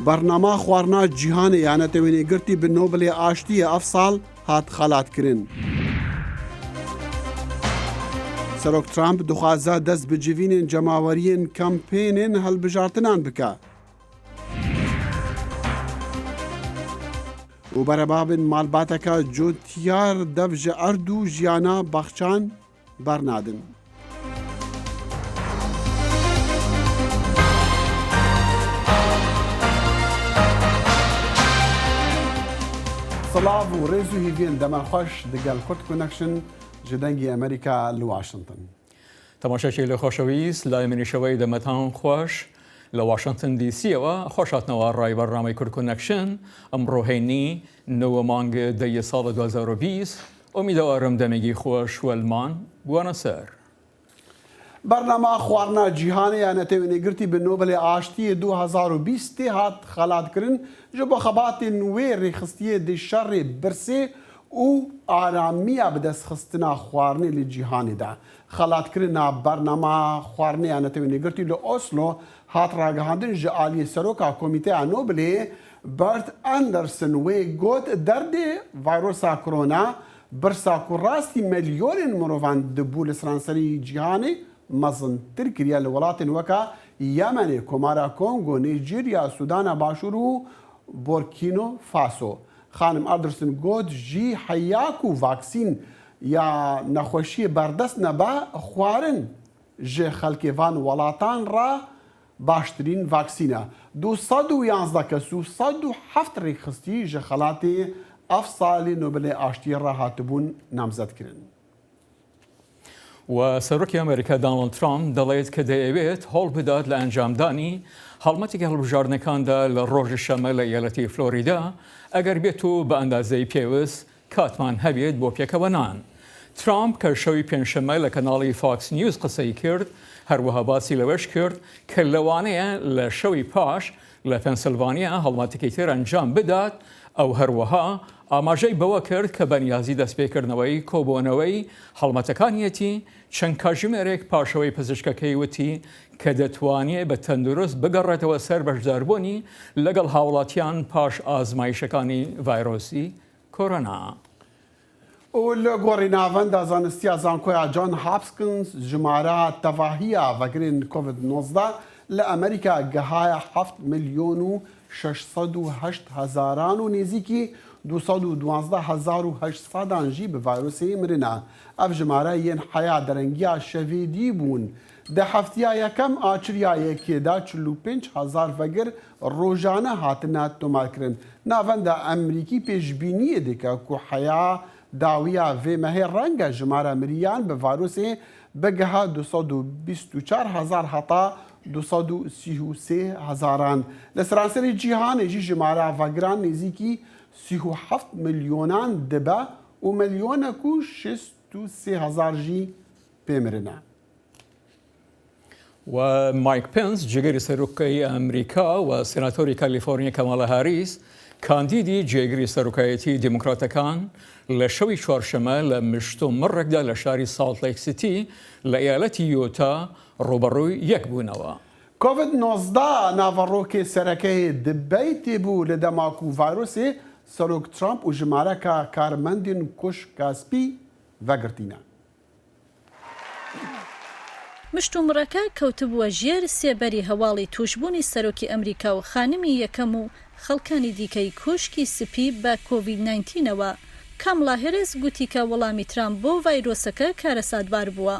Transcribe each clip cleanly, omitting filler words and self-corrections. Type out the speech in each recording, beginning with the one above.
بەرنامە خواردنا جیهانê ya netewênêgirtî bi Nobelê Aştiyê ev sal hat xelatkirin. Serok Trump dixwaze dest bi civînên cemaweriyên kampênên hilbijartinan bike. û berebabên malbateka cotiyar dev ji erd û jiyana baxçan bernadin. Silav û rêz û hîviyên demen xweş digel Kurd Connection ji dengê Amerîka li Washington. تەماشاچی لە خۆشەویست لای منیشەوەی دەمەتان خۆش لە واشنگتن دیسیەوە خۆشاتنەوە ڕای بەرنامەی کورد کۆنەکشن ئەمڕۆ هەینی 9 مانگە دەیە ساڵە 2020 ئومیدوارم دەمێکی خۆش وەلمان بوانە سەر. بەرنامە خواردنا جیهانê ya netewênêgirtî bi Nobelê Aştiyê 2020 hat xelatkirin ji bo xebatên wê rêxistiyê di şerê birsê û aramiya bi destxistina xwarinê li cîhanê de. Xelatkirina bernama xwarinê ya netewênêgirtî li Oslo hat ragihandin ji aliyê seroka Komîteya Nobelê Bert Anderson wê got derdê vayrosa korona birsa ku rastî milyonên mirovan dibû li seranserî cîhanê mezintir kiriye li welatên weka Yemenê, Komara Kongo, Nîjerya, Sûdana Başûr û Burkina Faso. Xanim Anderson got jî heya ku vaksîn ya nexweşiyê berdest nebe xwarin ji xelkê van welatan re baştirîn vaksîn e. 211 kes û 107 rêxistî ji xelatê ev salê Nobelê Aştiyê re hatibûn namzedkirin. و سەرۆکی ئەمریکا دانڵد ترامپ دەڵێت کە دەیەوێت هەوڵ بدات لە ئەنجامدانی هەڵمەتێکی هەڵبژاردنەکاندا لە ڕۆژی شەمە لە ئیالەتی فلۆریدا ئەگەر بێت و بە ئەندازەی پێویست کاتمان هەبێت بۆ پێکەوەنان. ترامپ کە شەوی پێنجشەمە لە کەناڵی فاکس نیوز قسەی کرد هەروەها باسی لەوەش کرد کە لەوانەیە لە شەوی پاش لە پەنسیلڤانیا هەڵمەتێکی تر ئەنجام بدات ئەو هەروەها ئاماژەی بەوە کرد کە بەنیازی دەستپێکردنەوەی کۆبوونەوەی هەڵمەتەکانیەتی چەند کاژمێرێک پاشەوەی پزیشکەکەی وتی کە دەتوانێت بە تەندروست بگەڕێتەوە سەر بەشداربوونی لەگەڵ هاوڵاتیان پاش ئازمایشەکانی ڤایرۆسی کۆرۆنا. û li gorî navenda zanistiya zankoya John Hopkins jimara tevahiya vekirên COVID-19 li Amerîka gihaya 7,608,000 û nêzîkî 212,800 jî bi vayrosê mirine. Ev jimare yên heya derengiya şevêdî bûn. Di heftiya yekem a çirya yekê de 45,000 vegir rojane hatine tomarkirin. Navenda Emerîkî pêşbîniyê dike ku heya dawiya vê mehê renge jimara miriyan bi vayrosê bigiha 224,000 heta 233,000. Li seranserê cîhanê jî jimara vegiran nêzîkî 37 milyonan dibe û milyonek û 63,000 jî pêmirine. و مایک پنس جگەری سەرۆکای ئەمریکا و سێناتۆری کالیفۆرنیا کەماڵە هاریس کاندیدی جێگیری سەرۆکایەتی دیموکراتەکان لە شەوی چوارشەمە لە مشتۆ مڕێکدا لە شاری ساڵت لیک سیتی لە ئیالەتی یۆتا ڕوبەڕووی یەک بوونەوە. COVID-19 naverokê serekeyê dibey têbû li dema ku vayrosê Serok Trump û jimareka karmendên kuşka spî vegirtîne. مشتومڕەکە کەوتبووە ژێر سێبەری هەواڵی توشبوونی سەرۆکی ئەمریکا و خانمی یەکەم و خەڵکانی دیکەی کوشکی سپی بە کۆڤید-19ەوە. کاملا هێرس گوتی کە وەڵامی ترامپ بۆ ڤایرۆسەکە کارەساتبار بووە.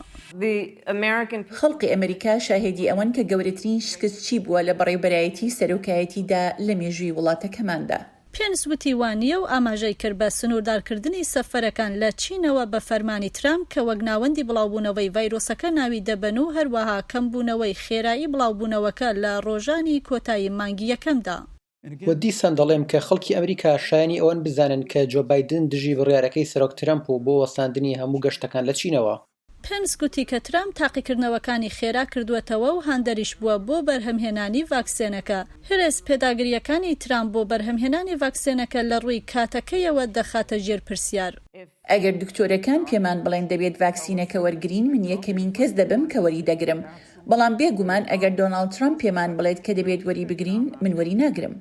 خەڵقی ئەمریکا شاهێدی ئەوەن کە گەورەترین شکست چی بووە لە بەڕێوەبەرایەتی سەرۆکایەتیدا لە مێژووی وڵاتەکەماندا. پێنس وتی وانیە و ئاماژەی کرد بە سنووردارکردنی سەفەرەکان لە چینەوە بە فەرمانی ترامپ کە وەک ناوەندی بڵاوبوونەوەی ڤایرۆسەکە ناوی دەبەن و هەروەها کەمبوونەوەی خێرایی بڵاوبوونەوەکە لە ڕۆژانی کۆتایی مانگی یەکەمدا. وە دیسان دەڵێم کە خەڵکی ئەمریکا شایانی ئەوەن بزانن کە جۆ بایدن دژی بڕیارەکەی سەرۆک ترامپ و بۆ وەستاندنی هەموو گەشتەکان لە چینەوە. پێنس گوتی کە ترامپ تاقیکردنەوەکانی خێرا کردوێتەوە و هاندەریش بووە بۆ بەرهەمهێنانی ڤاکسێنەکە. هێرس پێداگریەکانی ترامپ بۆ بەرهەمهێنانی ڤاکسێنەکە لە ڕووی کاتەکەیەوە دەخاتە ژێر پرسیار. ئەگەر دکتۆرەکان پێمان بڵێن دەبێت ڤاکسینەکە وەرگرین من یەکەمین کەس دەبم کە وەری دەگرم. بەڵام بێگومان ئەگەر دۆناڵد ترامپ پێمان بڵێت کە دەبێت وەری بگرین من وەری ناگرم.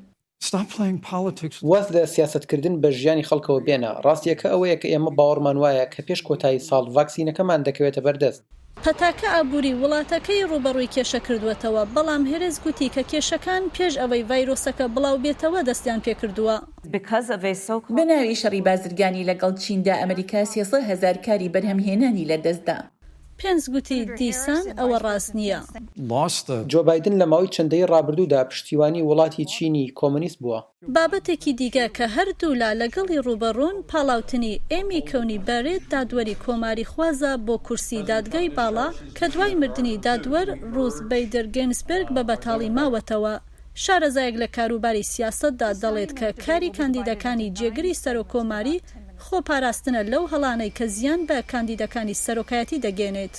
واز لە سیاسەتکردن بە ژیانی خەڵکەوە بێنە. ڕاستیەکە ئەوەیە کە ئێمە باوەڕمان وایە کە پێش کۆتایی ساڵ ڤاکسینەکەمان دەکەوێتە بەردەست. پەتاکە ئابووری وڵاتەکەی ڕوبەڕووی کێشە کردوێتەوە، بەڵام هێرز گوتی کە کێشەکان پێش ئەوەی ڤایرۆسەکە بڵاو بێتەوە دەستیان پێکردووە. بە ناوی شەڕی بازرگانی لەگەڵ چیندا ئەمریکا 300,000 کاری بەرهەمهێنانی لەدەستدا. پێنس گوتی دیسان ئەوە ڕاست نییە. جۆ بایدن لە ماوەی چەندەی ڕابردوودا پشتیوانی وڵاتی چینی کۆمۆنیست بووە. بابەتێکی دیگە کە هەردوولا لەگەڵی ڕوبەڕوون پاڵاوتنی ئێمی کەونی بارێت دادوەری کۆماری خوازە بۆ کورسی دادگای باڵا کە دوای مردنی دادوەر ڕوز بەیدر گێنسبرگ بە بەتاڵی ماوەتەوە. شارەزایەک لە کاروباری سیاسەتدا دەڵێت کە کاری کاندیدەکانی جێگری سەرۆکۆماری خۆپاراستنە لەو هەڵانەی کە زیان بە کاندیدەکانی سەرۆکایەتی دەگەێنێت.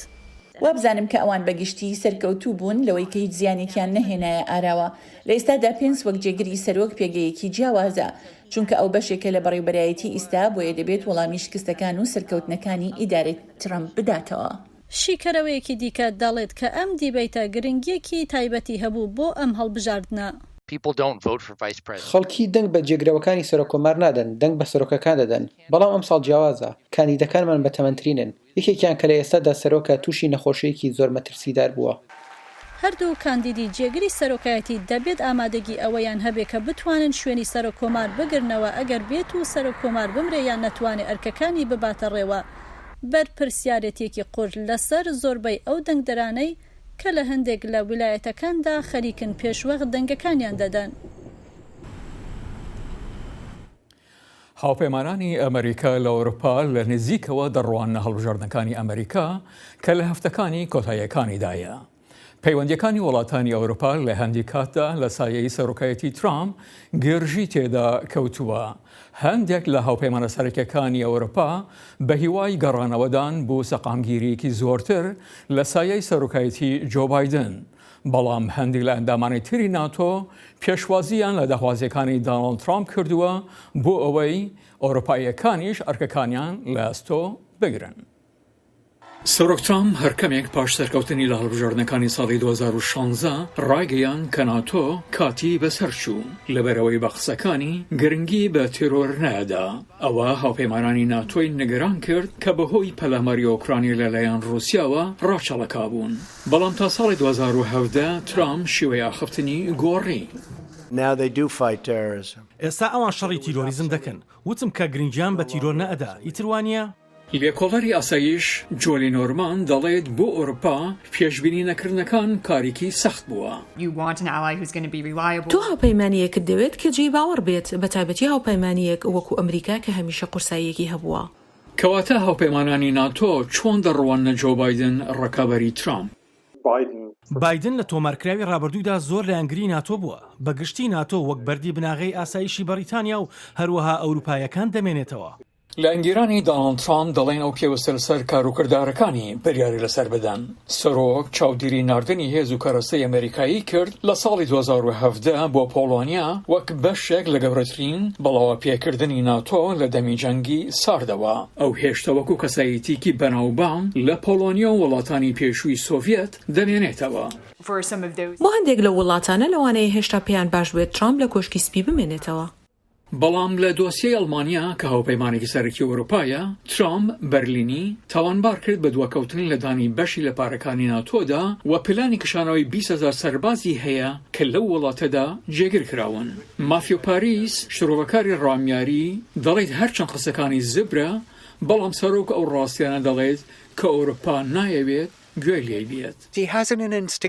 وابزانم کە ئەوان بەگشتی سەرکەوتوو بوون لەوەی کە هیچ زیانێکیان نەهێنایە ئاراوە. لە ئێستادا پێنس وەک جێگری سەرۆک پێگەیەکی جیاوازە، چونکە ئەو بەشێکە لە بەڕێوەبەرایەتی ئیستا بۆیە دەبێت وەڵامی شکستەکان و سەرکەوتنەکانی ئیدارەی ترەمپ بداتەوە. شیکەرەوەیەکی دیکە دەڵێت کە ئەم دیبەیتە گرنگیەکی تایبەتی هەبوو بۆ ئەم هەڵبژاردنە. خەڵکی دەنگ بە جێگرەوەکانی سەرۆکۆمار نادەن، دەنگ بە سەرۆکەکان دەدەن. بەڵام ئەم ساڵ جیاوازە. کاندیدەکانمان بەتەمەنترینن. یەکێکیان کە لە ئێستادا سەرۆکە تووشی نەخۆشیەکی زۆر مەترسیدار بووە. هەردوو کاندیدی جێگری سەرۆکایەتی دەبێت ئامادەگی ئەوەیان هەبێ کە بتوانن شوێنی سەرۆکۆمار بگرنەوە ئەگەر بێت و سەرۆکۆمار بمرێ یان نەتوانێت ئەرکەکانی بباتە ڕێوە. بەرپرسیارەتێکی قورس لەسەر زۆربەی ئەو دەنگدەرانەی کە لە هەندێک لە ویلایەتەکاندا خەریکن پێشوەق دەنگەکانیان دەدەن. هاوپەیمانانی ئەمریکا لە ئەوروپا لە نزیکەوە دەڕوانە هەڵبژاردنەکانی ئەمریکا کە لە هەفتەکانی کۆتاییەکانیدایە. پەیوەندیەکانی وڵاتانی ئەوروپا لە هەندی کاتدا لە سایەی سەرۆکایەتی ترامپ گرژی تێدا کەوتووە. هەندێک لە هاوپەیمانە سەرەکیەکانی ئەوروپا بە هیوای گەڕانەوەدان بۆ سەقامگیریەکی زۆرتر لە سایەی سەرۆکایەتی جۆ بایدن. بەڵام هەندێک لە ئەندامانی تری ناتۆ پێشوازیان لە داخوازیەکانی داناڵد ترامپ کردووە بۆ ئەوەی ئەوروپاییەکانیش ئەرکەکانیان لە ئەستۆ بگرن. سەرۆک ترامپ هەرکەمێک پاش سەرکەوتنی لە هەڵبژاردنەکانی ساڵی 2016 ڕایگەیان کە ناتۆ کاتی بەسەرچوو لەبەرەوەی بە قسەکانی گرنگی بە تیرۆر نەدا. ئەوە هاوپەیمانانی ناتۆی نیگەران کرد کە بەهۆی پەلاماری ئۆکرانی لەلایەن ڕووسیاوە ڕاچەڵەکا بوون. بەڵام تا ساڵی 2017 ترامپ شێوەی ئاخفتنی گۆڕی. ئێستا ئەوان شەڕی تیرۆریزم دەکەن. وتم کە گرنگیان بە تیرۆر نەئەدا. ئیتروانیە؟ لێکۆڵەری ئاسایش جۆلی نۆرمان دەڵێت بۆ ئەوروپا پێشبینی نەکردنەکان کارێکی سەخت بووە. تۆ هاوپەیمانیەکت دەوێت کە جێی باوەڕ بێت، بە تایبەتی هاوپەیمانیەک وەکو ئەمریکا کە هەمیشە قورساییەکی هەبووە. کەواتە هاوپەیمانانی ناتۆ چۆن دەڕوانە جۆ بایدن ڕەکابەری ترامپ؟ بایدن لە تۆمارکراوی ڕابردوودا زۆر لە ئەنگری ناتۆ بووە. بەگشتی ناتۆ وەک بەردی بناغەی ئاسایشی بەریتانیا و هەروەها ئەوروپایەکان دەمێنێتەوە. لە ئەنگێرانی داناڵد ترامپ دەڵێن ئەو پێوەستە لەسەر کاروکردارەکانی بەریاری لەسەر بدەن. سەرۆک چاودێری ناردنی هێز و کەڕەسەی ئەمریکایی کرد لە ساڵی 2017 بۆ پۆڵۆنیا وەک بەشێک لە گەورەترین بەڵاوە پێکردنی ناتۆ لە دەمی جەنگی ساردەوە. ئەو هێشتا وەکو کەسایەتیکی بەناوبانگ لە پۆڵۆنیا و وڵاتانی پێشووی سۆڤیەت دەمێنێتەوە. بۆ هەندێک لە وڵاتانە لەوانەیە هێشتا پێیان باش بێت ترامپ لە کۆشکی سپی بمێنێتەوە. بەڵام لە دۆسیەی ئەڵمانیا کە هاوپەیمانێکی سەرەکی ئەوروپایە، ترامپ بەرلینی تاوانبار کرد بە دووەکەوتنی لە دانی بەشی لە پارەکانی ناتۆدا و پلانی کشانەوەی 20,000 سەربازی هەیە کە لەو وڵاتەدا جێگر کراون. مافیۆ پاریس شرۆڤەکاری ڕامیاری دەڵێت هەرچەند قسەکانی زبرە، بەڵام سەرۆک ئەو ڕاستیانە دەڵێت کە ئەوروپا نایەوێت گوێ لێی بێت.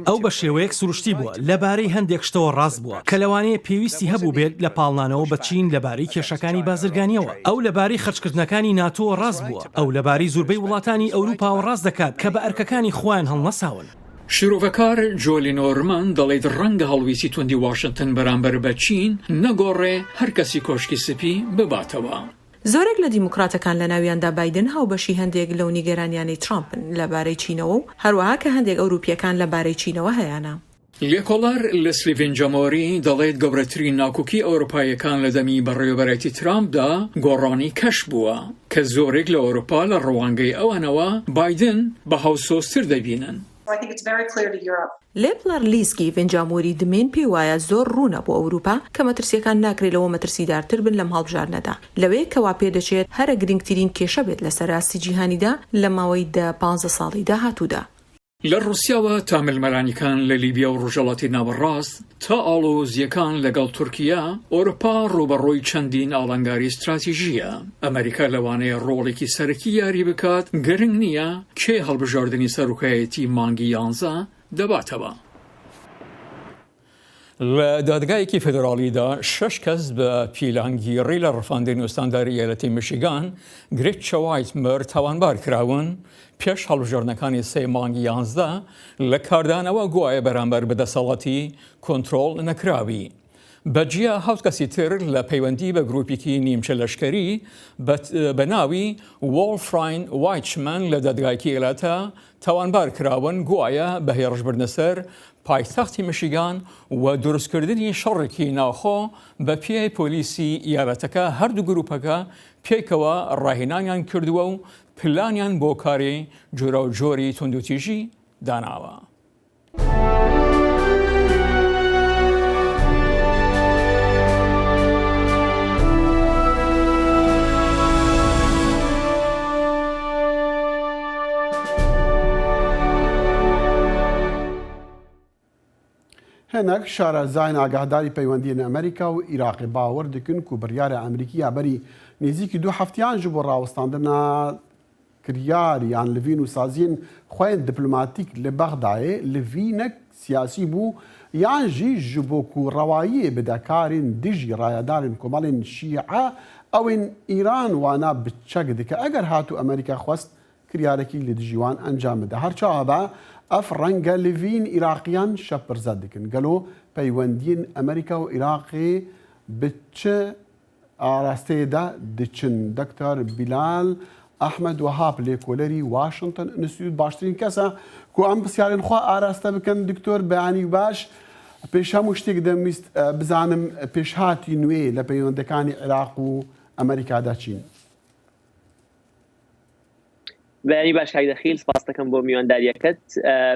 ئەو بە شێوەیەک سروشتی بووە لەبارەی هەندێک شتەوە ڕاست بووە کە لەوانەیە پێویستی هەبوو بێت لە پاڵنانەوە بە چین لەبارەی کێشەکانی بازرگانیەوە. ئەو لەبارەی خەرجکردنەکانی ناتۆ ڕاست بووە. ئەو لەبارەی زۆربەی وڵاتانی ئەوروپاوە ڕاست دەکات کە بە ئەرکەکانی خۆیان هەڵنەساون. شرۆڤەکار جۆلی نۆرمان دەڵێت ڕەنگە هەڵویستی توندی واشنگتن بەرامبەر بە چین نەگۆڕێ هەر کەسی کۆشکی سپی بباتەوە. زۆرێک لە دیموکراتەکان لە ناویاندا بایدن هاوبەشی هەندێک لەو نیگەرانیانەی ترامپن لەبارەی چینەوە و هەروەها کە هەندێک ئەوروپیەکان لەبارەی چینەوە هەیەە. لێکۆڵەر لەسلی ڤینجەمۆری دەڵێت گەورەترین ناکۆکی ئەوروپایەکان لە دەمی بەڕێوەبەرەتی ترامپدا گۆڕانی کەش بووە کە زۆرێک لە ئەوروپا لە ڕەوانگەی ئەوانەوە بایدن بە هاوسۆستر دەبینن. لێپلەر لیسکی ڤێنجامۆری دمێن پێی وایە زۆر ڕوونە بۆ ئەوروپا کە مەترسیەکان ناکرێتەوە مەترسیدارتر بن لەم هەڵبژارنەدا لەوەیە کەوا پێدەچێت هەرە گرنگترین کێشە بێت لە سەراستی جیهانیدا لە ماوەی 15 ساڵی داهاتوودا. لە رووسیاوە تا ملمەلانیەکان لە لیبیا و ڕۆژهەڵاتی ناوەڕاست تا ئاڵۆزیەکان لەگەڵ تورکیا ئەوروپا ڕوبەڕۆی چەندین ئاڵنگاری استراتیژیە. ئەمریکا لەوانەیە ڕۆڵێکی سەرەکی یاری بکات گرنگ نییە کێ هەڵبژاردننی سەرۆکایەتی مانگی 11 دەباتەوە. لە دادگایەکی فێدراڵیدا 6 کەس بە پیلانگیری لە ڕفاندنی وستانداری یەلەتی میشیگان گرێت چەوایتمەر تاوانبار کراون پێش هەڵبژاردنەکانی 3 مانگی 11 لە کاردانەوە گوایە بەرامبەر بەدەسەڵاتی کۆنتڕۆڵ نەکراوی. بەجیا 7 کەسی تر لە پەیوەندی بە گروپێکی نیمچە لەشکەری بە ناوی وۆڵفراین وایچمان لە دادگایەکی ئێلاتە تاوانبار کراون گوایە بە هێرشبردنە سەر پایتەختی میشیگان و دروستکردنی شەڕێکی ناوخۆ بە پێی پۆلیسی یارەتەکە هەردوو گروپەکە پێکەوە ڕاهێنانیان کردووە و پلانیان بۆ کاری جۆرە و جۆری توندوتیژی داناوە. هەنێک شارەزاین ئاگاداری پەیوەندیە ئەمریکا و عێراقی باوەڕ دەکەن و بڕیارە ئەمریکی یابەری نزیکی 2 هەفتیان ji بۆ ڕاوەستاندنا کریاریان لڤین و سازیین خوێن دیپلۆماتیک لە بەغدایê لڤینێک سیاسی بوو یان jî ji بۆ ku ڕەواییê بدەکارین dijî ڕایەدارên کۆمەڵên شیعە ئەوên ئیران وانە بچەک dike ئەگەر هاتوو ئەمریکا خواست کریارێکی لە dijî wan ئەنجام بده هەرچاوە بە ئەف ڕەنگە لڤین عێراقیان شەپرزە دکن گەلۆ پەیوەندیین ئەمریکا و عێراقی بچە ئاراستەیەدا دچن دکتۆر بیلال ئەحمەد وەهاب لێکۆلەری واشنگتن ئینستیتیوت باشترین کەسە کو ئەم پرسیارên خوا ئاراستە بکەن دکتۆر بەیانی باش پێش هەموو شتێک دەمویست بزانم پێشهاتی نوێ لە پەیوەندەکانی عێراق و ئەمریکادا چین. بەیانی باش کاک دەخیل سپاس دەکەم بۆ میوانداریەکەت.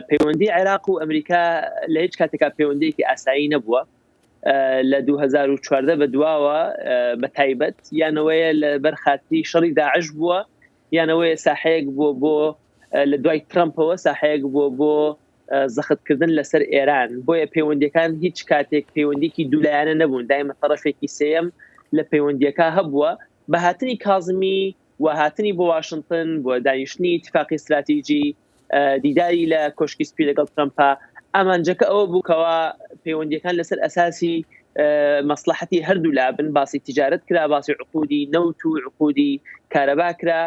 پەیوەندی عێراق و ئەمریکا لە هیچ کاتێکا پەیوەندیەکی ئاسایی نەبووە. لە 2014 بە دواوە بە تایبەت یانەوەیە لە بەرخاتی شەڕی داعش بووە یانەوەیە ساحەیەک بووە بۆ لە دوای ترامپەوە ساحەیەک بووە بۆ زەختکردن لەسەر ئێران بۆیە پەیوەندیەکان هیچ کاتێک پەیوەندیکی دوولایانە نەبوون دایمە تەرەفێکی سێیەم لە پەیوەندیەکە هەبووە بە هاتنی کاظمی و هاتنی بۆ واشنگتن بۆ دانیشتنی اتفاقی استراتیژی دیداری لە کۆشکی سپی لەگەڵ ترامپە ئامانجەکە ئەوە بووکەوە پەیوەندیەکان لەسەر ئەساسی مەسلحەتی هەردوو لابن باسی تیجارەت کرا باسی عقودی نەوت و عقودی کارەبا کرا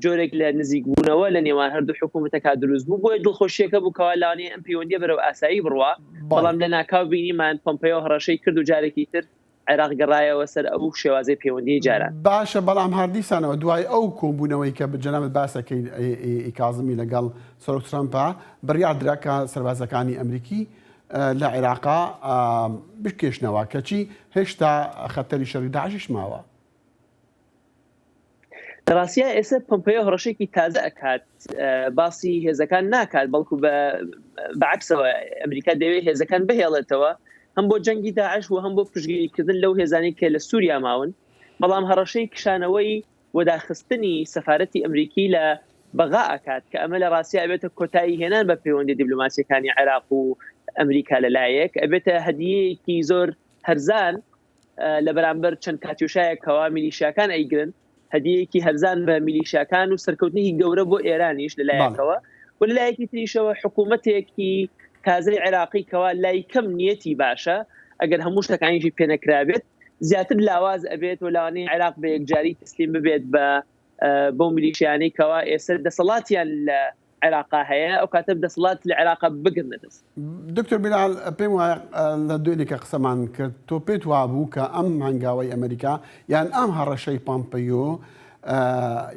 جۆرێک لە نزیکبوونەوە لە نێوان هەردوو حکوومەتەکە دروست بوو بۆیە دڵخۆشیەکە بووکەوە لەوانەیە ئەم پەیوەندیە بەرەو ئاسایی بڕوا بەڵام لە ناکاو بینیمان پۆمپەیۆ هەڕەشەی کرد و جارێکی تر عێراق گەڕایەوە سەر ئەو شێوازەی پەیوەندی جاران باشە بەڵام هەردیسانەوە دوای ئەو کۆمبوونەوەی کە بجەنابەت باسەکەی کاظمی لەگەڵ سەرۆک ترامپە بڕیار درا کە سەربازەکانی ئەمریکی لە عێراقا بکێشنەوە کەچی هێشتا خەتەری شەڕی داعشیش ماوە. ڕاستیە ئێستا پۆمپەیۆ هەڕەشێکی تازە ئەکات باسی هێزەکان ناکات بەڵکو بەعکسەوە ئەمریکا دەوێت هێزەکان بهێڵێتەوە هەم بۆ جەنگی داعش و هەم بۆ پشتگیریکردن لەو هێزانی کە لە سووریا ماون بەڵام هەڕەشەی کشانەوەی وەداخستنی سەفارەتی ئەمریکی لە بەغا ئەکات کە ئەمە لە ڕاستیە ئەبێتە کۆتایی هێنان بە پەیوەندی دیپلۆماسیەکانی عێراق و ئەمریکا لەلایەک ئەبێتە هەدیەیەکی زۆر هەرزان لە بەرامبەر چەند کاتیوشایەکەوە میلیشیاکان ئەیگرن هەدیەیەکی هەرزان بە میلیشیاکان و سەرکەوتنێکی گەورە بۆ ئێرانیش لەلایەکەوە و لەلایەکی تریشەوە حکوومەتێکی تازەی عێراقی کەوا لای کەم نیەتی باشە ئەگەر هەموو شتەکانیشی پێنەکرابێت زیاتر لاواز ئەبێت و لەوانەیە عێراق بە یەکجاری تسلیم ببێت بۆ میلیشیانەی کەوا ئێستا دەسەڵاتیان لە عێراقا هەیە ئەو کاتە دەسەڵات لە عێراقا بگرنە دەست. دکتۆر بیلال پێم وایە لە دوێنێکە قسەمان کرد تۆ پێت وابوو کە ئەم هەنگاوەی ئەمریکا یان ئەم هەڕەشەی پۆمپەیۆ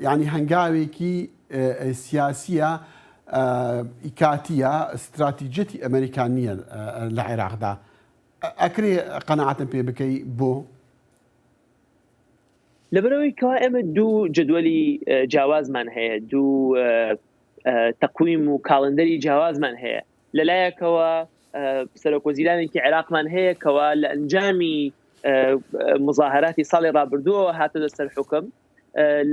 یعنی هەنگاوێکی سیاسیە ئیکاتیە استراتیجەتی ئەمریکان نییە لە عێراقدا ئەکرێ قەنەعەتم پێ بکەی بۆ لەبەرەوەی کەوا ئێمە دوو جدوەلی جیاوازمان هەیە دوو تەقویم و کاڵندەری جیاوازمان هەیە لەلایەکەوە سەرۆکوەزیرانێکی عێراقمان هەیە کەوا لە ئەنجامی مظاهراتی ساڵی ڕابردووەوە هاتە دەستەر حکم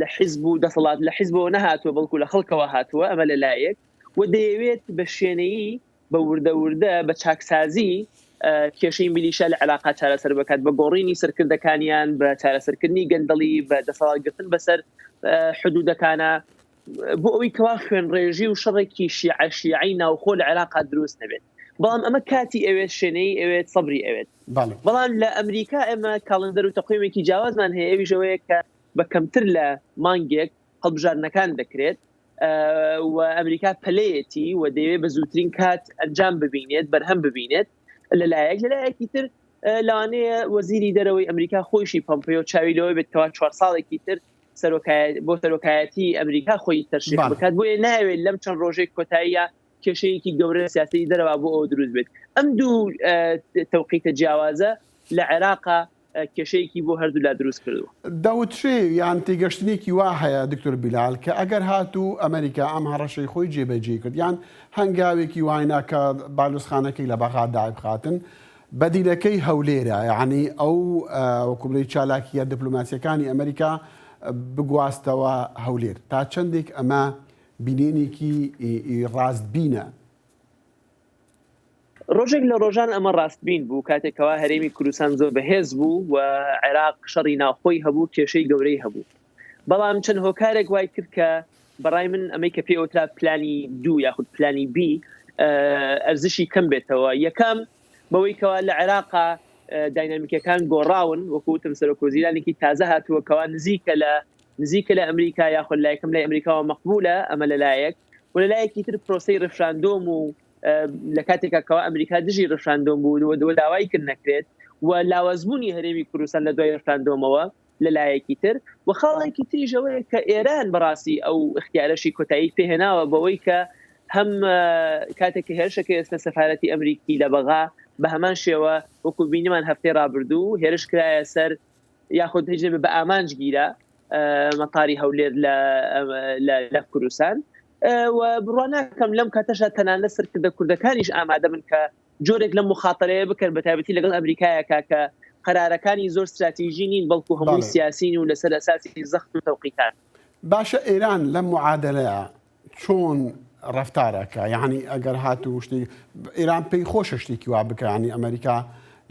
لە حیزب و دەسەڵات لە حیزبەوە نەهاتووە بەڵکو لە خەڵکەوە هاتووە ئەمە لەلایەک و دەیەوێت بە شوێنەیی بە وردە بە چاکسازی کێشەی میلیشا لە عێراق چارەسەر بکات بە گۆڕینی سەرکردەکانیان بە چارەسەرکردنی گەندەڵی بە دەسەڵاتگرتن بەسەر حدودەکانە بۆ ئەوەی کەوا خوێنڕێژی و شەڕێکی شیعی ناوخۆ لە عێراقا دروست نەبێت بەڵام ئەمە کاتی ئەوێت شوێنەی ئەوێت سەبری ئەوێت بەڵام لە ئەمریکا ئێمە کاڵندەر و تەقویمێکی جیاوازمان هەیە ئەویشەوەیە کە بە کەمتر لە مانگێک هەڵبژارنەکان دەکرێت و ئەمریکا پەلەیەتی و دەیەوێت بە زووترین کات ئەنجام ببینێت بەرهەم ببینێت لەلایەکی تر لەوانەیە وەزیری دەرەوەی ئەمریکا خۆشی پۆمپیۆ چاویلەوەی بێتەوە 4 ساڵێکی تر بۆ سەرۆکایەتی ئەمریکا خۆی تەرشیح بکات بۆیە ناوێت لەم چەند ڕۆژێک کۆتاییە کێشەیەکی گەورە سیاسی دەرەوە بۆ ئەو دروست بێت ئەم دوو تەوقیتە جیاوازە لە عێراقا کێشەیەکی بۆ هەردوو لا دروست کردووە داوتشێ یان تێگەشتنێکی وا هەیە دکتۆر بیلال کە ئەگەر هاتوو ئەمریکا ئەم هەڕەشەی خۆی جێبەجێ کرد یان هەنگاوێکی واینا کە بالوسخانەکەی لە بەغا دابخاتن بەدیلەکەی هەولێرە یعنی ئەو وەکوبلەی چالاکیە دیپلۆماسیەکانی ئەمریکا بگواستەوە هەولێر تا چەندێک ئەمە بینێنێکی ڕاستبینە ڕۆژێک لە ڕۆژان ئەمە ڕاستبین بوو کاتێکەوە هەرێمی کوردستان زۆر بەهێز بوو و عێراق شەڕی ناوخۆی هەبوو کێشەی گەورەی هەبوو بەڵام چەند هۆکارێک وای کرد کە بەڕای من ئەمەی کە پێی ئەوترا پلانی 2 یاخود پلانی B ئەرزشی کەم بێتەوە یەکەم بەوەی کەوا لە عێراقا داینامیکەکان گۆڕاون وەکوتم سەرۆکوەزیرانێکی تازە هاتووە کەوا نزیکە لە ئەمریکا یاخود لایەکەم لای ئەمریکاوە مەقبولە ئەمە لەلایەک و لەلایەکی تر پرۆسەی ڕفراندۆم و لە کاتێکا کەوا ئەمریکا دژی ڕفراندۆم بوو و داوای کرد نەکرێت و لاوازبوونی هەرێمی کوردستان لە دوای ڕفراندۆمەوە لەلایەکی تر و خاڵێکی تریژەوەیە کە ئێران بەڕاستی ئەو اختیارەشی کۆتایی پێهێناوە بەوەی کە هەم کاتێک هێرشەکە ئێستا سەفارەتی ئەمریکی لە بەغا بە هەمان شێوە وەکو بینیمان هەفتەی ڕابردوو هێرش کرایە سەر یاخود هیچ بە ئامانج گیرە مەتاری هەولێر لە کوردستان و بڕواناکەم لەم کاتەشە تەنانە سەرکردە کوردەکانیش ئامادە من کە جۆرێک لەم مخاتەرەیە بکەن بە تایبەتی لەگەڵ ئەمریکایەکە کە قەرارەکانی زۆر استراتیژی نین بەڵکو هەمووی سیاسین و لەسەر ئەساسی زەخت و تەوقیتان باشە ئێران لەم معادلەیە چۆن ڕفتارەکە یعنی ئەگەر هاتوو شتی ئێران پێی خۆشە شتێکی وا بکەانی ئەمریکا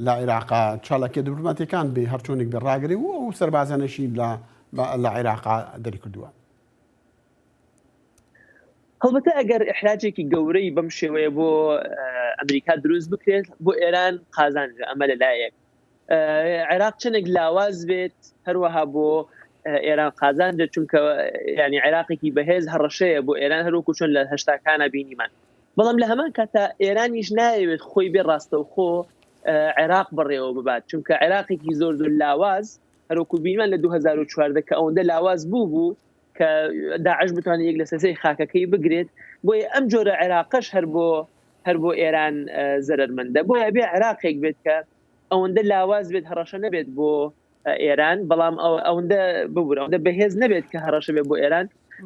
لە عێراقا چاڵەکە دیپلۆماتیەکان بێ هەرچۆنێک بە ڕاگری و ئەو سەربازانەشی لە عێراقا دەری کردووە هەڵبەتە ئەگەر ئەحراجێکی گەورەی بەم شێوەیە بۆ ئەمریکا دروست بکرێت بۆ ئێران قازانجە ئەمە لەلایەک عێراق چنێک لاواز بێت هەروەها بۆ ئێران قازانجە چونکە ینی عێراقێکی بەهێز هەڕەشەیە بۆ ئێران هەروەکو چۆن لە هەشتاکانە بینیمان بەڵام لە هەمان کاتە ئێرانیش ناوێت خۆی بێ ڕاستەوخۆ عێراق بڕێەوە ببات چونکە عێراقێکی زۆر لاواز هەروەکو بینیمان لە 2014 کە ئەوەندە لاواز بوو کە داعش بتوانێت یەک لە سەسەی خاکەکەی بگرێت بۆیە ئەم جۆرە عێراقش هەر بۆ ئێران زەرمەندە بۆیە بێ عێراقێک بێت کە ئەوەندە لاواز بێت هەڕەشە نەبێت بۆ ئێران بەڵام ئەوەندە ببوورە ئەوەندە بەهێز نەبێت کە هەڕەشە بێت بۆ ئێران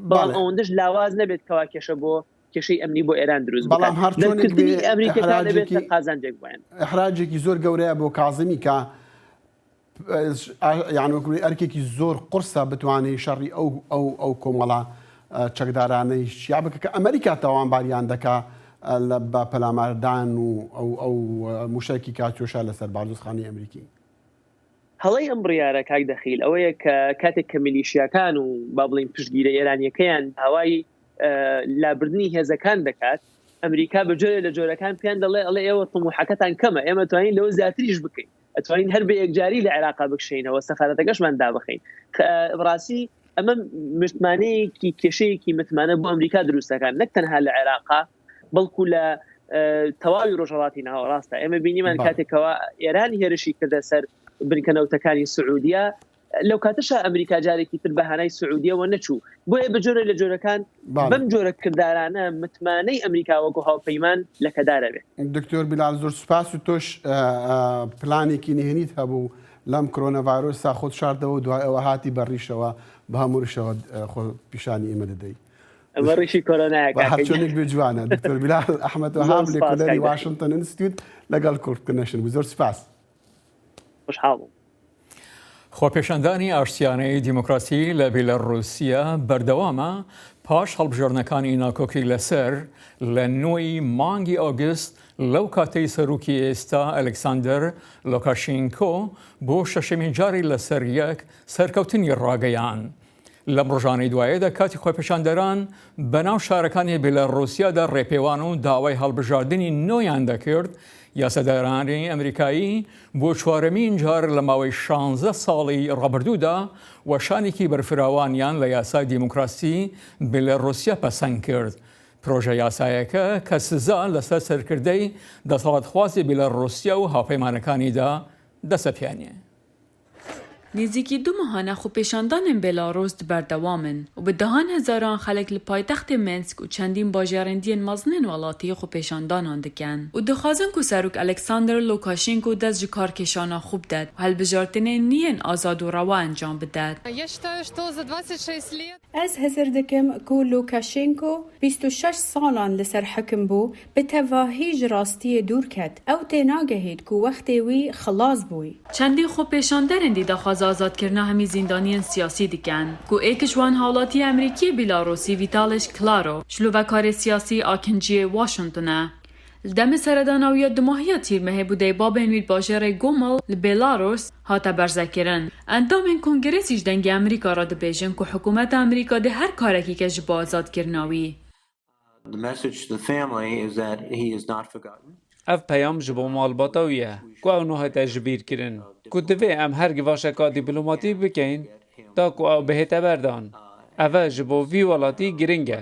بەڵام ئەوەندەش لاواز نەبێت کەوا کێشە بۆ کێشەی ئەمنی بۆ ئێران دروست بەڵام هەرچۆنێکی ئەمریکا دەبێت قازانجێک بووین ئەحراجێکی زۆر گەورەیە بۆ کازمی کە یان وەکوی ئەرکێکی زۆر قورسە بتوانێت شەڕی ئەو کۆمەڵە چەکدارانەی شیا بکە کە ئەمریکا تاوانباریان دەکا بە پەلاماردان و ئەو موشەیەکی کاتۆشە لەسەر بارودۆخخانەی ئەمریکی هەڵەی ئەم بڕیارە کاک دەخیل ئەوەیە کە کاتێک کە میلیشیاکان و با بڵین پشتگیرە ئێرانیەکەیان هاوای لابردنی هێزەکان دەکات ئەمریکا بەجۆرە لە جۆرەکان پێیان دەڵێ ئەڵێ ئێوە تەموحەکەتان کەمە ئێمە توانین لەوە زیاتریش بکەین ئەتوانین هەر بە یەکجاری لە عێراقا بکشینەوە سەفارەتەکەشمان دابخەین ڕاستی ئەمە مشتمانەیەکی کێشەیەکی متمانە بۆ ئەمریکا دروستەکان نەک تەنها لە عێراقا بەڵکو لە تەواوی ڕۆژهەڵاتی ناوەڕاستە ئێمە بینیمان کاتێکەوە ئێران هێرشی کردە سەر بنکەنەوتەکانی سعودیە لەو کاتەشە ئەمریکا جارێکی تر بەهانای سعودیەوە نەچوو بۆیە بە جۆرە لە جۆرەکان بەم جۆرە کردارانە متمانەی ئەمریکا وەکو هاوپەیمان لە کەدارە بێت دکتۆر بیلال زۆر سوپاس و تۆش پلانێکی نهێنیت هەبوو لەم کۆرۆنەڤایرۆسا خۆت شاردەوە و دوای ئەوە هاتی بەڕیشەوە بە هەموو ڕیشەوە خۆ پیشانی ئێمە دەدەی ئەمە ڕیشی کۆرۆنایە هەرچۆنێک بێ جوانە دکتۆر بیلال ئەحمەد وهاب لێکۆلەری واشنگتن ئینستیتیوت لەگەڵ کورتکردنەشن زۆر سپاس. خوشحاڵ. خۆپێشاندانی ئاشتیانەی دیموکراسی لە بیلەڕوسیا بەردەوامە پاش هەڵبژێردنەکانی ناکۆکی لەسەر لە 9 مانگی ئۆگست لەو کاتەی سەرروکی ئێستا ئەلێکساندەر لۆکاشێنکۆ بۆ شەشەمین جاری لەسەر یەک سەرکەوتنی ڕاگەیان. لەم ڕۆژانەی دوایەدا کاتی خۆپێشاندەران بەناو شارەکانی بیلەڕوسیادا ڕێپێوان و داوای هەڵبژاردننی نۆیان دەکرد یاسەدارانی ئەمریکایی بۆ چوارەمین جار لە ماوەی 16 ساڵی ڕابردوودا وەشانێکی بەرفراوانیان لە یاسای دیموکراسی بیلەڕوسیا پەسەند کرد. پرۆژە یاسایەکە کە سزا لەسەر سەرکردەی دەسەڵاتخوازی بیلەڕوسیا و هاوپەیمانەکانیدا دەسەپیانێ. نزیکی 2 ماهانە خۆپێشاندانên Belarûs berdewamên û bi dehan hezaran xelek li paytextê Minsk û çendîn bajarendiyên mezin welatiyê xۆpêşandanan dikin û dixwazin ku serok Alexander Lukashenko dest ji karkêşana xwe bidet û hilbijartinên nîyên azad û rewa encam bidet. Ez hezir dikim ku Lukashenko 26 salan li ser hekim bû bi tevahî ji rastiyê dûr ket. Ew tê nagehêt ku wextê wî xilas bûyî. Çendî xۆpêşanderên dî daxwaza azadkirina hemî zîndaniyên siyasî dikin ku êkiş wan hawlatî Amerîkiyê Belarûsî Vitaliy Klaro ji lovekarê siyasî a kinciyê Washington e. Li demê seredanawiya dumahiya tîrmehê bûdeyê babên wî bajarê Gomel li Belarûs hate berzekirin. Endamên Kongresî ji dengê Amerîka re dibêjin ku hikûmeta Amerîka dê her karekî kes ji bo azadkirina wî. Ev peyam ji bo malbata wî ye ku ew nahete ji bîr kirin ku divê em her givaşeka dîplomatîk bikin ta ku ew bihête berdan. Ev ji bo vî welatî giring e.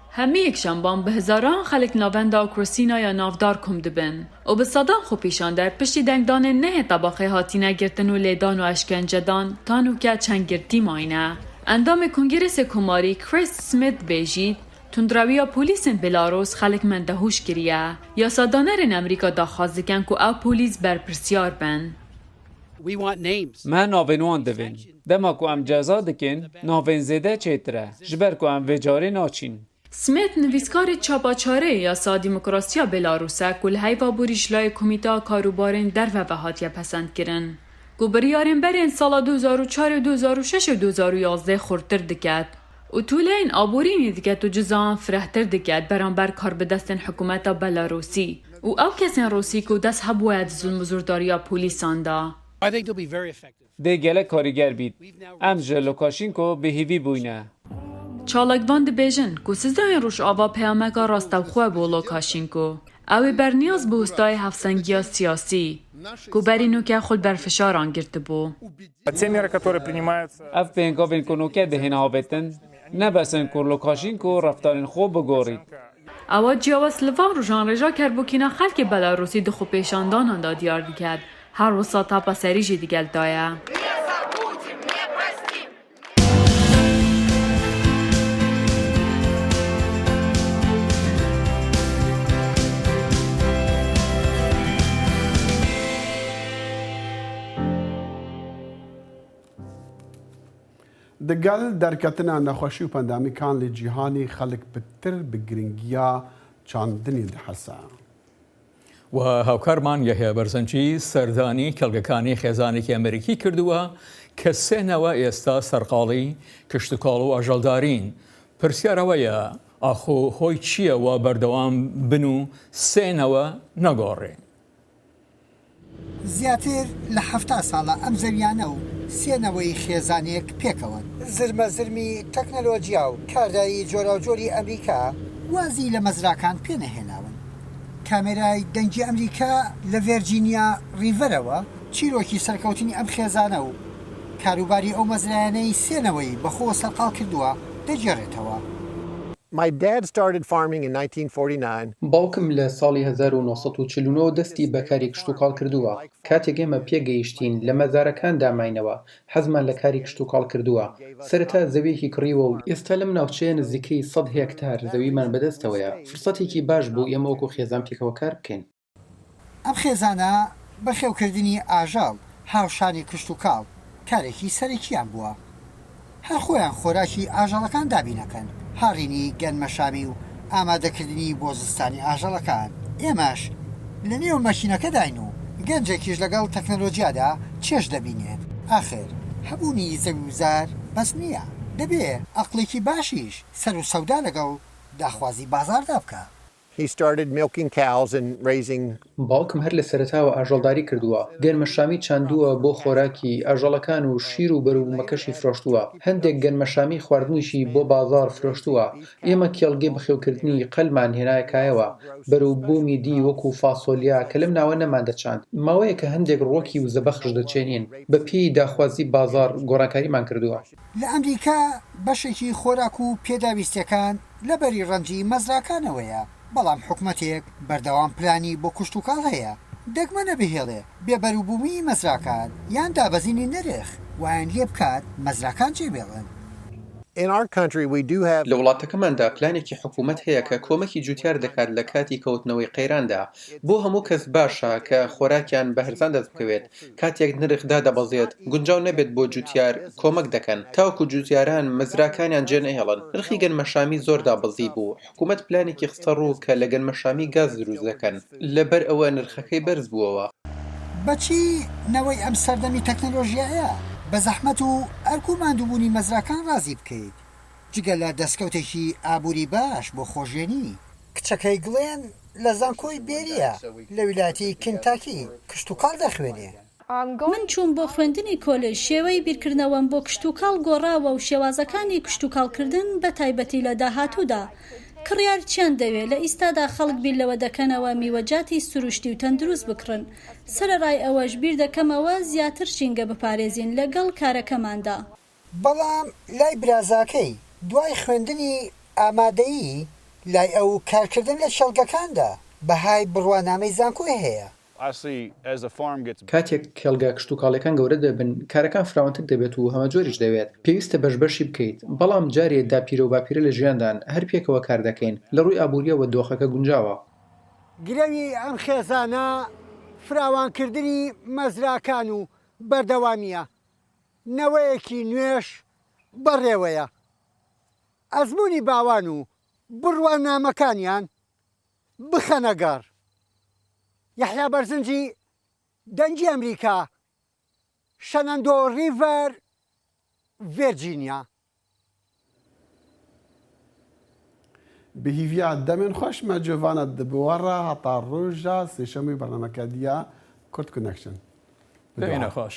Hemî yekşemban bi hezaran xelek navenda Krosînaya navdar kom dibin û bi sedan xwepêşander piştî dengdanên nehê tebaxê hatîne girtin û lêdan û eşkencedan tanûke çendgirtî mayne. Endamê Kongresê Komarî Chris Smith bêjî tundrewiya polîsên Belarûs xelek mendehûş kiriye. Yasadanerên Amerîka daxwaz dikin ku ew polîs berpirsiyar bin. Me navên wan divin. Dema ku em ceza dikin, navên zêde çêtir e, ji ber ku em vê carê naçîn. Smith nivîskarê çapaçareyê yasa Dîmokrasiya Belarûs e ku li heyva borîjlayê Komîteya Karûbarên Derve ve hatiye pesendkirin. Ku biryarên berên sala 2004, 2006 û 2011 xurtir diket. û tûleyên aborînê diket û cizan firehtir diket beramber karbidestên hikûmeta Belarûsî û ew kesên Rûsî ku dest hebûye di zulm û zûrdariya polîsan da. Dê gelek karîger bît. Em ji Lukashenko bêhîvî bûyne. Çalekvan dibêjin ku sizdayên Rojava peyameka rastevxwe bo Lukashenko. Ew ê berniyaz bi westayê hevsengiya siyasî ku berî nûke xwe berfişaran girtibû. Ev pêngavên ku nûke dihêne avêtin, nebesin ku Lukashenko reftarên xwe bigorît. Ewa ciyawaz li van rojan rêja kerbûkîna xelkê Belarûsî di xwepêşandanan da diyar diket. Her wisa tapa serî jî digel daye. دەگەل دەرکەتنا نەخۆشی و پەندامیکان لە جیهانی خەڵک بتر بە گرنگیە چاندنی دەحەسە. و هاوکارمان یەحیا بەرزەنجی سەردانی کەلگەکانی خێزانێکی ئەمریکی کردووە کە سێنەوە ئێستا سەرقاڵی کشتتوکاڵ و ئاژەڵدارین. پرسیارەوەیە ئاخۆ هۆی چییە و بەردەوام بن و سێنەوە نەگۆڕێ. زیاتر لە 70 ساڵە ئەم زەویانە و سێنەوەی خێزانێک پێکەوەن. زرمە زرمی تەکنەلۆجیا و کاردایی جۆراوجۆری ئەمریکا وازی لە مەزراکان پێنەهێناون. کامێرای دەنگی ئەمریکا لە ڤێرجینیا ریڤەرەوە چیرۆکی سەرکەوتنی ئەم خێزانە و کاروباری ئەو مەزرایانەی سێنەوەی بەخۆ سەرقاڵ کردووە دەجێڕێتەوە. باوکم لە ساڵی 1949 دەستی بەکاری کشتتوکاڵ کردووە. کاتێک ئێمە پێگەیشتین لە مەزارەکان داماینەوە حەزمان لە کاری کشتتوکاڵ کردووە. سەرەتا زەویەکی کڕیوە و ئێستا لەم ناوچەیە نزیکەی 100 هێکتار زەویمان بەدەستەوەیە. فرسەتێکی باش بوو ئێمە وەکو خێزان پێکەوە کار بکەین. ئەم خێزانە بەخێوکردنی ئاژاڵ هاوشانی کشتتوکاڵ کارێکی سەرەکیان بووە. هەر خۆیان خۆراکی ئاژەڵەکان دابینەکەن. هاڕینی گەنمەشامی و ئامادەکردنی بۆ زستانی ئاژەڵەکان. ئێمەش لە نێو مەشینەکەداین و گەنجێکیش لەگەڵ تەکنەلۆژیادا چێش دەبینێت. ئاخر هەبوونی زەویوزار بەس نییە، دەبێ عەقڵێکی باشیش سەر و سەودا لەگەڵ داخوازی بازاردا بکە. باوکم هەر لە سەرەتاوە ئاژەڵداری کردووە، گەنمەشامی چاندووە بۆ خۆراکی ئاژەڵەکان و شیر و بەروومەکەشی فرۆشتووە، هەندێک گەنمەشامی خواردنیشی بۆ بازار فرۆشتووە. ئێمە کێڵگەی بەخێوکردنی قەلمان هێنایەکایەوە، بەرووبوومی دی وەکو فاسۆلیا کە لەم ناوە نەمان دەچاند. ماوەیە کە هەندێک ڕۆکی و زەبەخش دەچێنین، بە پێی داخوازی بازار گۆڕانکاریمان کردووە. لە ئەمریکا بەشێکی خۆراک و پێداویستیەکان لەبەری ڕەنجی مەزراکانەوەیە، بەڵام حکومەتێک بەردەوام پلانی بۆ کوشت و کاڵ هەیە. دەگمە نەبهێڵێ بێبەروبوومی مەزراکان یان دابەزینی نرخ وایان لێ بکات مەزراکان جێبێڵن. لە وڵاتەکەماندا پلانێکی حکوومەت هەیە کە کۆمەکی جوتیار دەکات لە کاتی کەوتنەوەی قەیراندا بۆ هەموو کەس باشە کە خۆراکیان بە هەرزان دەست بکەوێت. کاتێک نرخدا دەبەزێت گونجاو نەبێت بۆ جوتیار کۆمەک دەکەن تاوکو جوتیاران مەزراکانیان جێ نەهێڵن. نرخی گەنمەشامی زۆر دابەزی بوو. حکوومەت پلانێکی خستە ڕوو کە لە گەنمەشامی گاز دروست دەکەن، لەبەر ئەوە نرخەکەی بەرز بووەوە. بەچی نەوەی ئەم سەردەمی تەکنەلۆژیایە بە زەحمەت و ئەرکو ماندووبوونی مەزراکان ڕازی بکەیت، جگە لە دەستکەوتێکی ئابووری باش بۆ خۆشێنی. کچەکەی گڵێن لە زانکۆی بێریە لە ویلایەتی کنتاکی کشت و کاڵ دەخوێنێ. من چوون بۆ خوێندنی کۆلێژ، شێوەی بیرکردنەوەم بۆ کشت و کاڵ گۆڕاوە و شێوازەکانی کشت و کاڵکردن بە تایبەتی لە داهاتوودا کڕیار چیان دەوێت لە ئیستادا خەڵک بیر لەوە دەکەنەوە میوەجاتی سروشتی و تەندروست بکڕن. سەرەڕای ئەوەش بیر دەکەمەوە زیاتر شینگە بپارێزین لەگەڵ کارەکەماندا. بەڵام لای برازاکەی دوای خوێندنی ئامادەیی لای ئەو کارکردن لە شەڵگەکاندا بەهای بڕوانامەی زانکۆی هەیە. کاتێک کێڵگە کشت و کاڵەکان گەورە دەبن، کارەکان فراوانتر دەبێت و هەمە جۆریش دەوێت. پێویستە بەشبەشی بکەیت، بەڵام جارێ داپیرە و باپیرە لە ژیاندان هەر پێکەوە کار دەکەین. لە ڕووی ئابووریەوە دۆخەکە گونجاوە. گرەوی ئەم خێزانە فراوانکردنی مەزراکان و بەردەوامیە، نەوەیەکی نوێش بەڕێوەیە. ئەزمموی باوان و بڕوانامەکانیان بخەنەگەڕ. یەحیا بەرزنجی، دەنگی ئەمریکا، شەنەندۆ ریڤەر، ڤێرجینیا. بهیڤیا دەمێن خۆشمە جۆڤانە دەبوەڕە هەتا ڕۆژە سێشەمەی بەرنامەکە دیە کورت کونەکشن. ببینە خۆش.